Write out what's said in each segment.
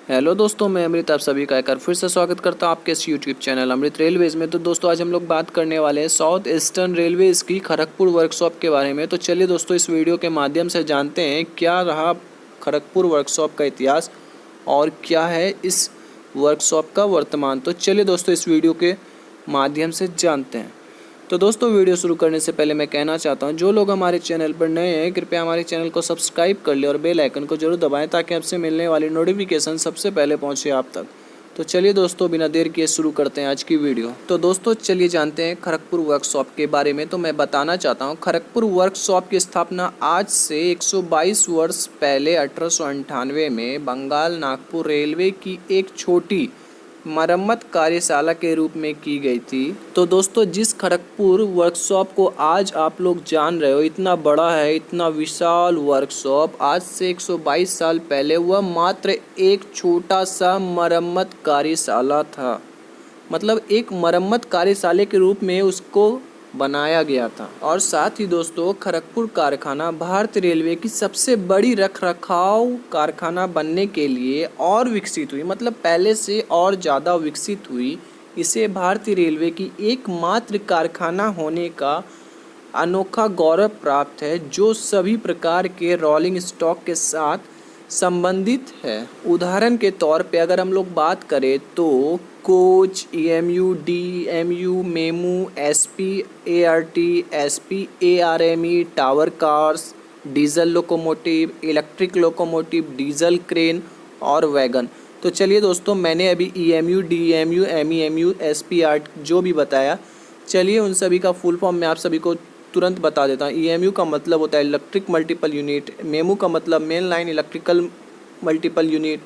Hello दोस्तों, मैं अमृत आप सभी का एक बार फिर से स्वागत करता हूं आपके इस यूट्यूब चैनल अमृत रेलवेज़ में। तो दोस्तों आज हम लोग बात करने वाले हैं साउथ ईस्टर्न रेलवेज़ की खड़गपुर वर्कशॉप के बारे में। तो चलिए दोस्तों इस वीडियो के माध्यम से जानते हैं क्या रहा खड़गपुर वर्कशॉप का इतिहास और क्या है इस वर्कशॉप का वर्तमान। तो चलिए दोस्तों इस वीडियो के माध्यम से जानते हैं। तो दोस्तों वीडियो शुरू करने से पहले मैं कहना चाहता हूं जो लोग हमारे चैनल पर नए हैं कृपया हमारे चैनल को सब्सक्राइब कर ले और बेल आइकन को जरूर दबाएं ताकि आपसे मिलने वाली नोटिफिकेशन सबसे पहले पहुंचे आप तक। तो चलिए दोस्तों बिना देर किए शुरू करते हैं आज की वीडियो। तो दोस्तों चलिए जानते हैं खड़गपुर वर्कशॉप के बारे में। तो मैं बताना चाहता हूँ खड़गपुर वर्कशॉप की स्थापना आज से 122 वर्ष पहले 1898 में बंगाल नागपुर रेलवे की एक छोटी मरम्मत कार्यशाला के रूप में की गई थी। तो दोस्तों जिस खड़गपुर वर्कशॉप को आज आप लोग जान रहे हो इतना बड़ा है, इतना विशाल वर्कशॉप, आज से 122 साल पहले वह मात्र एक छोटा सा मरम्मत कार्यशाला था। मतलब एक मरम्मत कार्यशाला के रूप में उसको बनाया गया था। और साथ ही दोस्तों खड़गपुर कारखाना भारतीय रेलवे की सबसे बड़ी रखरखाव कारखाना बनने के लिए और विकसित हुई, मतलब पहले से और ज़्यादा विकसित हुई। इसे भारतीय रेलवे की एकमात्र कारखाना होने का अनोखा गौरव प्राप्त है जो सभी प्रकार के रोलिंग स्टॉक के साथ संबंधित है। उदाहरण के तौर पे अगर हम लोग बात करें तो coach, EMU, DMU, MEMU, SP, ART, SP, ARME, tower cars, diesel locomotive, electric locomotive, diesel crane और वैगन। तो चलिए दोस्तों मैंने अभी ईएमयू, डीएमयू, एमईएमयू, एसपीआर जो भी बताया, चलिए उन सभी का फुल फॉर्म मैं आप सभी को तुरंत बता देता हूँ। ईएमयू का मतलब होता है इलेक्ट्रिक मल्टीपल यूनिट, मेमू का मतलब main line electrical multiple unit,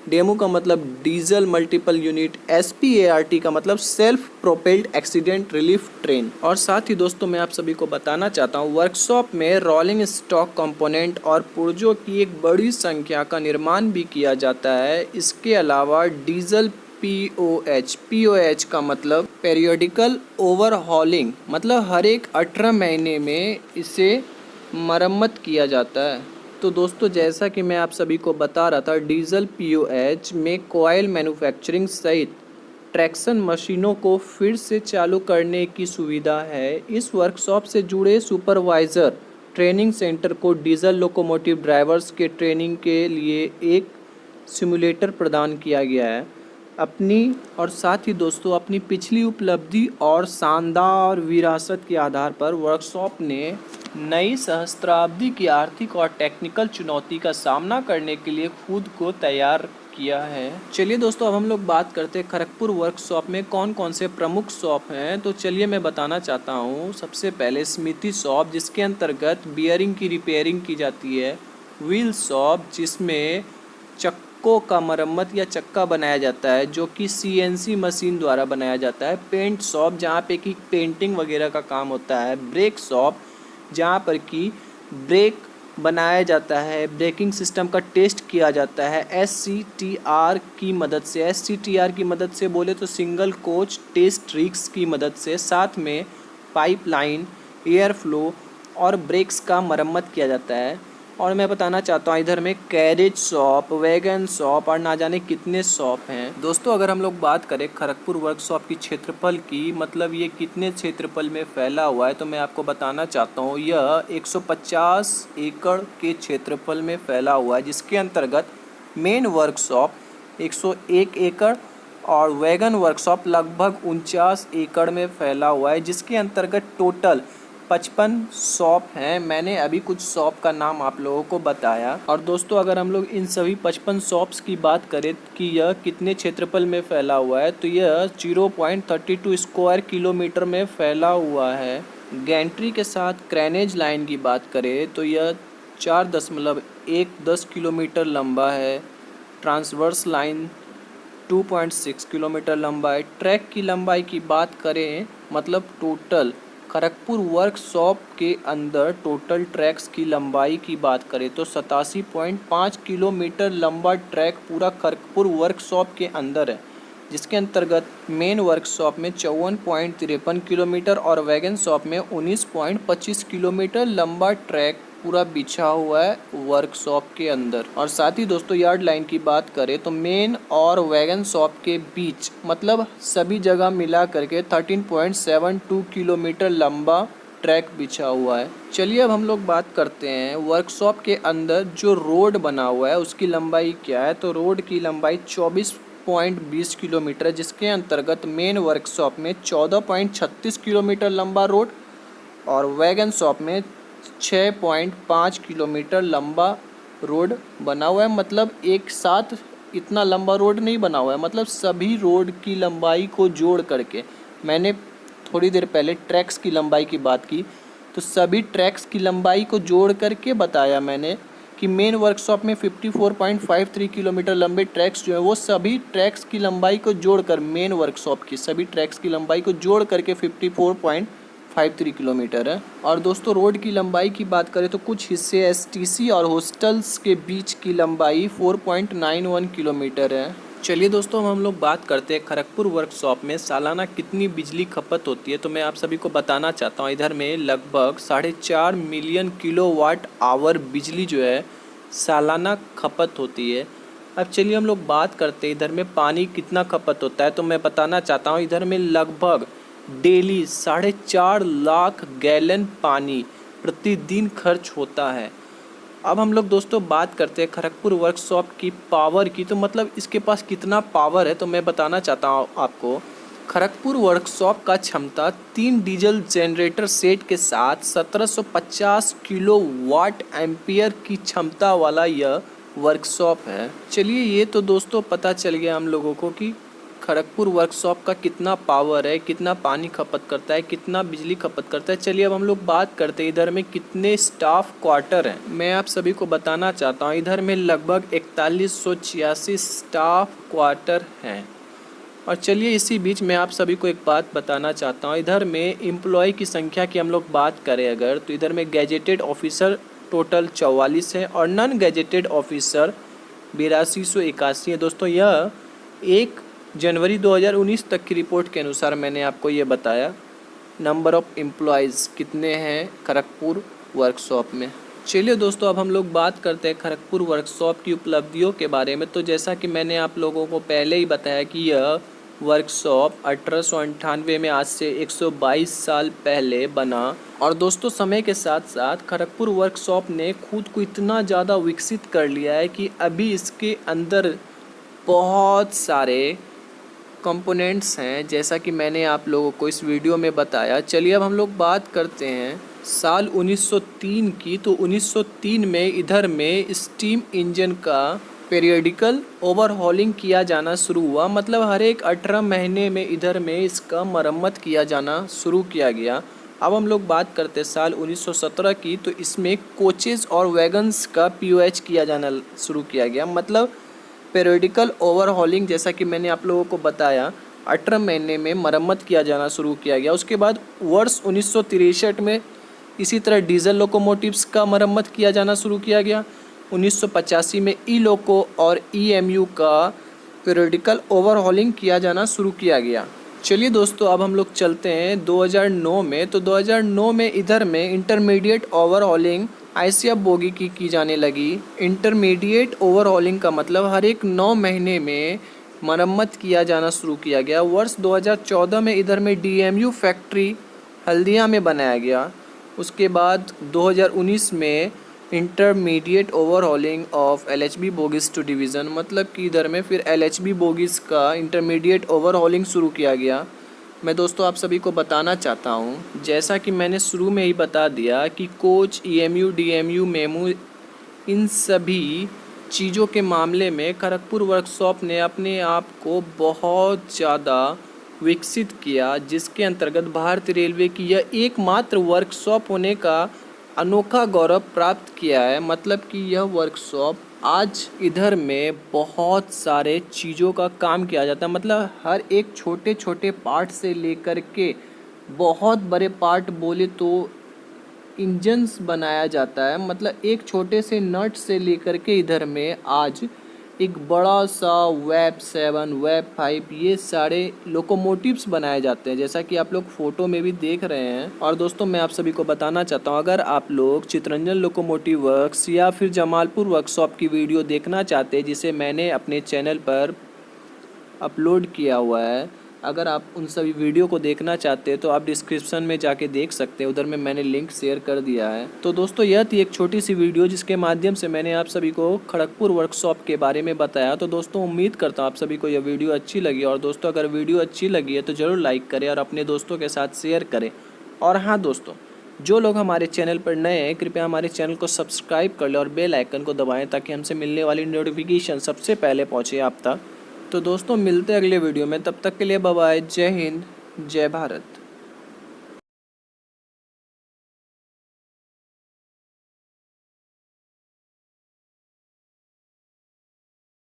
DEMU का मतलब डीजल मल्टीपल यूनिट, एसपीएआरटी का मतलब self propelled accident relief train. और साथ ही दोस्तों मैं आप सभी को बताना चाहता हूँ वर्कशॉप में रोलिंग स्टॉक कंपोनेंट और पुर्जों की एक बड़ी संख्या का निर्माण भी किया जाता है। इसके अलावा डीजल पीओएच का मतलब पेरियोडिकल ओवरहॉलिंग, मतलब हर एक 18 महीने में इसे मरम्मत किया जाता है। तो दोस्तों जैसा कि मैं आप सभी को बता रहा था डीजल पीओएच में कॉइल मैन्युफैक्चरिंग सहित ट्रैक्शन मशीनों को फिर से चालू करने की सुविधा है। इस वर्कशॉप से जुड़े सुपरवाइज़र ट्रेनिंग सेंटर को डीजल लोकोमोटिव ड्राइवर्स के ट्रेनिंग के लिए एक सिमुलेटर प्रदान किया गया है। अपनी और साथ ही दोस्तों अपनी पिछली उपलब्धि और शानदार विरासत के आधार पर वर्कशॉप ने नई सहस्त्राब्दी की आर्थिक और टेक्निकल चुनौती का सामना करने के लिए खुद को तैयार किया है। चलिए दोस्तों अब हम लोग बात करते हैं खड़गपुर वर्कशॉप में कौन कौन से प्रमुख शॉप हैं। तो चलिए मैं बताना चाहता हूँ सबसे पहले स्मृति शॉप जिसके अंतर्गत बियरिंग की रिपेयरिंग की जाती है, व्हील शॉप जिसमें चक्कों का मरम्मत या चक्का बनाया जाता है जो कि सीएनसी मशीन द्वारा बनाया जाता है, पेंट शॉप जहाँ पे कि पेंटिंग वगैरह का काम होता है, ब्रेक शॉप जहाँ पर कि ब्रेक बनाया जाता है, ब्रेकिंग सिस्टम का टेस्ट किया जाता है एससीटीआर की मदद से। एससीटीआर की मदद से बोले तो सिंगल कोच टेस्ट रिग्स की मदद से, साथ में पाइपलाइन, एयर फ्लो और ब्रेक्स का मरम्मत किया जाता है। और मैं बताना चाहता हूँ इधर में कैरेज शॉप, वैगन शॉप और ना जाने कितने शॉप हैं। दोस्तों अगर हम लोग बात करें खड़गपुर वर्कशॉप की क्षेत्रफल की, मतलब ये कितने क्षेत्रफल में फैला हुआ है, तो मैं आपको बताना चाहता हूँ यह 150 एकड़ के क्षेत्रफल में फैला हुआ है जिसके अंतर्गत मेन वर्कशॉप 101 एकड़ और वैगन वर्कशॉप लगभग 49 एकड़ में फैला हुआ है जिसके अंतर्गत टोटल 55 शॉप हैं। मैंने अभी कुछ शॉप का नाम आप लोगों को बताया। और दोस्तों अगर हम लोग इन सभी 55 शॉप्स की बात करें कि यह कितने क्षेत्रफल में फैला हुआ है तो यह 0.32 स्क्वायर किलोमीटर में फैला हुआ है। गैंट्री के साथ क्रेनेज लाइन की बात करें तो यह 4.10 किलोमीटर लंबा है। ट्रांसवर्स लाइन 2.6 किलोमीटर लंबा है। ट्रैक की लंबाई की बात करें मतलब टोटल खड़गपुर वर्कशॉप के अंदर टोटल ट्रैक्स की लंबाई की बात करें तो 87.5 किलोमीटर लंबा ट्रैक पूरा खड़गपुर वर्कशॉप के अंदर है जिसके अंतर्गत मेन वर्कशॉप में 54.53 किलोमीटर और वैगन शॉप में 19.25 किलोमीटर लंबा ट्रैक पूरा बिछा हुआ है वर्कशॉप के अंदर। और साथ ही दोस्तों यार्ड लाइन की बात करें तो मेन और वैगन शॉप के बीच मतलब सभी जगह मिला करके 13.72 किलोमीटर लंबा ट्रैक बिछा हुआ है। चलिए अब हम लोग बात करते हैं वर्कशॉप के अंदर जो रोड बना हुआ है उसकी लंबाई क्या है। तो रोड की लंबाई 24.20 किलोमीटर है, जिसके अंतर्गत मेन वर्कशॉप में 14.36 किलोमीटर लंबा रोड और वैगन शॉप में 6.5 किलोमीटर लंबा रोड बना हुआ है। मतलब एक साथ इतना लंबा रोड नहीं बना हुआ है, मतलब सभी रोड की लंबाई को जोड़ करके, मैंने थोड़ी देर पहले ट्रैक्स की लंबाई की बात की तो सभी ट्रैक्स की लंबाई को जोड़ करके बताया मैंने कि मेन वर्कशॉप में 54.53 किलोमीटर लंबे ट्रैक्स जो है वो सभी ट्रैक्स की लंबाई को जोड़कर मेन वर्कशॉप की सभी ट्रैक्स की लंबाई को जोड़ करके 54.53 किलोमीटर है। और दोस्तों रोड की लंबाई की बात करें तो कुछ हिस्से एसटीसी और हॉस्टल्स के बीच की लंबाई 4.91 किलोमीटर है। चलिए दोस्तों हम लोग बात करते हैं खड़गपुर वर्कशॉप में सालाना कितनी बिजली खपत होती है। तो मैं आप सभी को बताना चाहता हूँ इधर में लगभग 4.5 मिलियन किलोवाट आवर बिजली जो है सालाना खपत होती है। अब चलिए हम लोग बात करते हैं इधर में पानी कितना खपत होता है। तो मैं बताना चाहता हूँ इधर में लगभग डेली 4.5 लाख गैलन पानी प्रतिदिन खर्च होता है। अब हम लोग दोस्तों बात करते हैं खड़गपुर वर्कशॉप की पावर की। तो मतलब इसके पास कितना पावर है तो मैं बताना चाहता हूँ आपको। खड़गपुर वर्कशॉप का क्षमता 3 डीजल जनरेटर सेट के साथ 1750 किलोवाट एम्पियर की क्षमता वाला यह वर्कशॉप है। चलिए ये तो दोस्तों पता चल गया हम लोगों को कि खड़गपुर वर्कशॉप का कितना पावर है, कितना पानी खपत करता है, कितना बिजली खपत करता है। चलिए अब हम लोग बात करते हैं इधर में कितने स्टाफ क्वार्टर हैं। मैं आप सभी को बताना चाहता हूँ इधर में लगभग 4186 स्टाफ क्वार्टर हैं। और चलिए इसी बीच मैं आप सभी को एक बात बताना चाहता हूँ इधर में एम्प्लॉय की संख्या की हम लोग बात करें अगर तो इधर में गैजेटेड ऑफिसर टोटल 44 है और नॉन गैजेटेड ऑफिसर 8281 है। दोस्तों यह 1 जनवरी 2019 तक की रिपोर्ट के अनुसार मैंने आपको ये बताया नंबर ऑफ़ एम्प्लॉयज़ कितने हैं खड़गपुर वर्कशॉप में। चलिए दोस्तों अब हम लोग बात करते हैं खड़गपुर वर्कशॉप की उपलब्धियों के बारे में। तो जैसा कि मैंने आप लोगों को पहले ही बताया कि यह वर्कशॉप 1898 में आज से 122 साल पहले बना। और दोस्तों समय के साथ साथ खड़गपुर वर्कशॉप ने खुद को इतना ज़्यादा विकसित कर लिया है कि अभी इसके अंदर बहुत सारे कंपोनेंट्स हैं जैसा कि मैंने आप लोगों को इस वीडियो में बताया। चलिए अब हम लोग बात करते हैं साल 1903 की। तो 1903 में इधर में स्टीम इंजन का पीरियडिकल ओवरहॉलिंग किया जाना शुरू हुआ। मतलब हर एक 18 महीने में इधर में इसका मरम्मत किया जाना शुरू किया गया। अब हम लोग बात करते हैं साल 1917 की। तो इसमें कोचेज़ और वैगन्स का POH किया जाना शुरू किया गया। मतलब पीरियडिकल ओवरहॉलिंग जैसा कि मैंने आप लोगों को बताया 18 महीने में मरम्मत किया जाना शुरू किया गया। उसके बाद वर्ष 1963 में इसी तरह डीजल लोकोमोटिव्स का मरम्मत किया जाना शुरू किया गया। 1985 में ई लोको और EMU का पीरियडिकल ओवरहॉलिंग किया जाना शुरू किया गया। चलिए दोस्तों अब हम लोग चलते हैं 2009 में। तो 2009 में इधर में इंटरमीडिएट ओवरहॉलिंग ICF बोगी की जाने लगी। इंटरमीडिएट ओवरहॉलिंग का मतलब हर एक 9 महीने में मरम्मत किया जाना शुरू किया गया। वर्ष 2014 में इधर में DMU फैक्ट्री हल्दिया में बनाया गया। उसके बाद 2019 में intermediate overhauling of LHB bogies to division मतलब कि इधर में फिर LHB बोगीज़ का इंटरमीडिएट ओवरहॉलिंग शुरू किया गया। मैं दोस्तों आप सभी को बताना चाहता हूँ जैसा कि मैंने शुरू में ही बता दिया कि कोच EMU DMU मेमू इन सभी चीज़ों के मामले में खड़गपुर वर्कशॉप ने अपने आप को बहुत ज़्यादा विकसित किया, जिसके अंतर्गत भारतीय रेलवे की यह एकमात्र वर्कशॉप होने का अनोखा गौरव प्राप्त किया है। मतलब कि यह वर्कशॉप आज इधर में बहुत सारे चीज़ों का काम किया जाता है। मतलब हर एक छोटे छोटे पार्ट से लेकर के बहुत बड़े पार्ट बोले तो इंजन्स बनाया जाता है। मतलब एक छोटे से नट से लेकर के इधर में आज एक बड़ा सा वेब 7, वेब 5 ये सारे लोकोमोटिव्स बनाए जाते हैं, जैसा कि आप लोग फोटो में भी देख रहे हैं। और दोस्तों मैं आप सभी को बताना चाहता हूँ, अगर आप लोग चितरंजन लोकोमोटिव वर्क्स या फिर जमालपुर वर्कशॉप की वीडियो देखना चाहते हैं जिसे मैंने अपने चैनल पर अपलोड किया हुआ है, अगर आप उन सभी वीडियो को देखना चाहते हैं तो आप डिस्क्रिप्शन में जाके देख सकते हैं, उधर में मैंने लिंक शेयर कर दिया है। तो दोस्तों यह थी एक छोटी सी वीडियो जिसके माध्यम से मैंने आप सभी को खड़गपुर वर्कशॉप के बारे में बताया। तो दोस्तों उम्मीद करता हूँ आप सभी को यह वीडियो अच्छी लगी, और दोस्तों अगर वीडियो अच्छी लगी है तो ज़रूर लाइक करें और अपने दोस्तों के साथ शेयर करें। और हाँ दोस्तों, जो लोग हमारे चैनल पर नए हैं कृपया हमारे चैनल को सब्सक्राइब कर लें और बेल आइकन को दबाएं ताकि हमसे मिलने वाली नोटिफिकेशन सबसे पहले पहुँचे आप तक। तो दोस्तों मिलते हैं अगले वीडियो में, तब तक के लिए बाय बाय, जय हिंद, जय भारत।